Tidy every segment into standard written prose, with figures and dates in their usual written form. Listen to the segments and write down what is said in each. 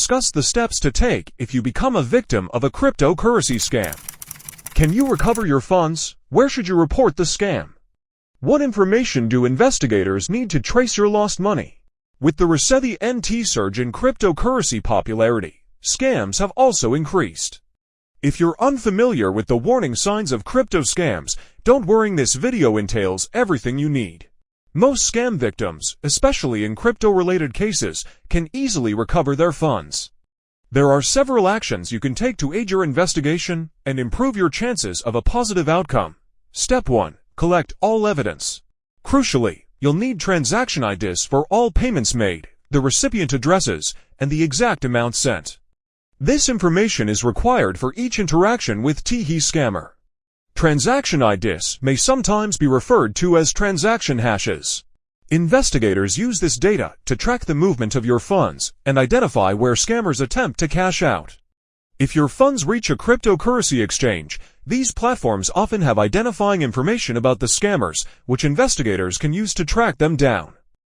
Discuss the steps to take if you become a victim of a cryptocurrency scam. Can you recover your funds? Where should you report the scam? What information do investigators need to trace your lost money? With the recent surge in cryptocurrency popularity, scams have also increased. If you're unfamiliar with the warning signs of crypto scams, don't worry, this video entails everything you need. Most scam victims, especially in crypto-related cases, can easily recover their funds. There are several actions you can take to aid your investigation and improve your chances of a positive outcome. Step 1. Collect all evidence. Crucially, you'll need transaction IDs for all payments made, the recipient addresses, and the exact amount sent. This information is required for each interaction with the scammer. Transaction IDs may sometimes be referred to as transaction hashes. Investigators use this data to track the movement of your funds and identify where scammers attempt to cash out. If your funds reach a cryptocurrency exchange, these platforms often have identifying information about the scammers, which investigators can use to track them down.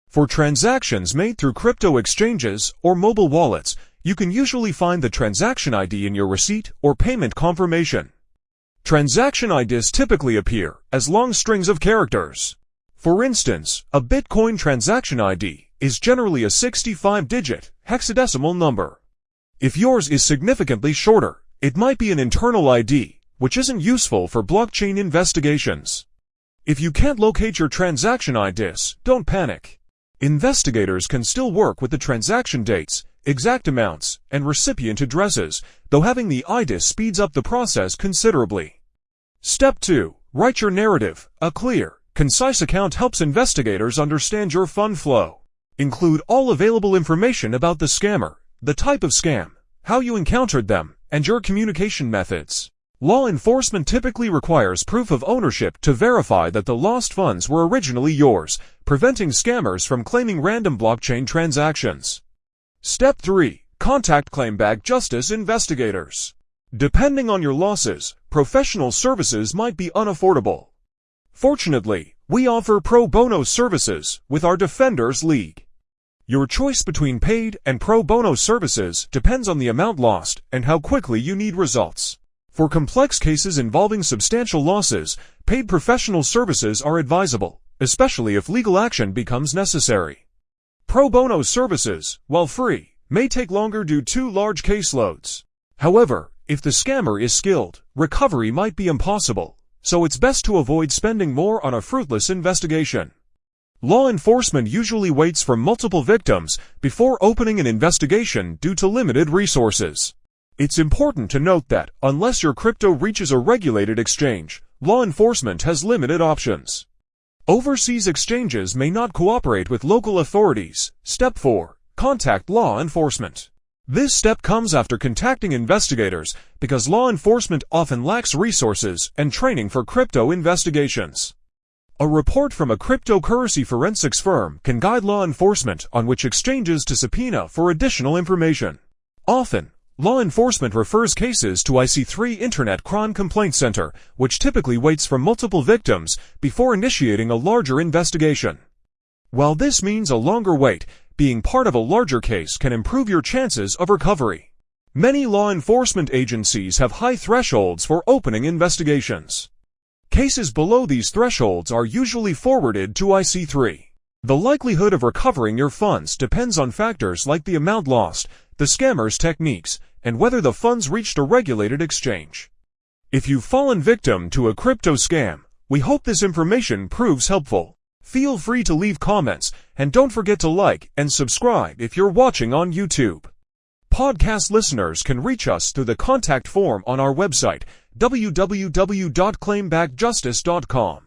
For transactions made through crypto exchanges or mobile wallets, you can usually find the transaction ID in your receipt or payment confirmation. Transaction IDs typically appear as long strings of characters. For instance, a Bitcoin transaction ID is generally a 65-digit hexadecimal number. If yours is significantly shorter, it might be an internal ID, which isn't useful for blockchain investigations. If you can't locate your transaction IDs, don't panic. Investigators can still work with the transaction dates, exact amounts, and recipient addresses, though having the IDs speeds up the process considerably. Step 2. Write your narrative. A clear, concise account helps investigators understand your fund flow. Include all available information about the scammer, the type of scam, how you encountered them, and your communication methods. Law enforcement typically requires proof of ownership to verify that the lost funds were originally yours, preventing scammers from claiming random blockchain transactions. Step 3. Contact ClaimBackJustice investigators. Depending on your losses, professional services might be unaffordable. Fortunately, we offer pro bono services with our Defenders League. Your choice between paid and pro bono services depends on the amount lost and how quickly you need results. For complex cases involving substantial losses, paid professional services are advisable, especially if legal action becomes necessary. Pro bono services, while free, may take longer due to large caseloads. However, if the scammer is skilled, recovery might be impossible, so it's best to avoid spending more on a fruitless investigation. Law enforcement usually waits for multiple victims before opening an investigation due to limited resources. It's important to note that, unless your crypto reaches a regulated exchange, law enforcement has limited options. Overseas exchanges may not cooperate with local authorities. Step 4. Contact law enforcement. This step comes after contacting investigators because law enforcement often lacks resources and training for crypto investigations. A report from a cryptocurrency forensics firm can guide law enforcement on which exchanges to subpoena for additional information. Often, law enforcement refers cases to IC3 Internet Crime Complaint Center, which typically waits for multiple victims before initiating a larger investigation. While this means a longer wait, being part of a larger case can improve your chances of recovery. Many law enforcement agencies have high thresholds for opening investigations. Cases below these thresholds are usually forwarded to IC3. The likelihood of recovering your funds depends on factors like the amount lost, the scammer's techniques, and whether the funds reached a regulated exchange. If you've fallen victim to a crypto scam, we hope this information proves helpful. Feel free to leave comments, and don't forget to like and subscribe if you're watching on YouTube. Podcast listeners can reach us through the contact form on our website, www.claimbackjustice.com.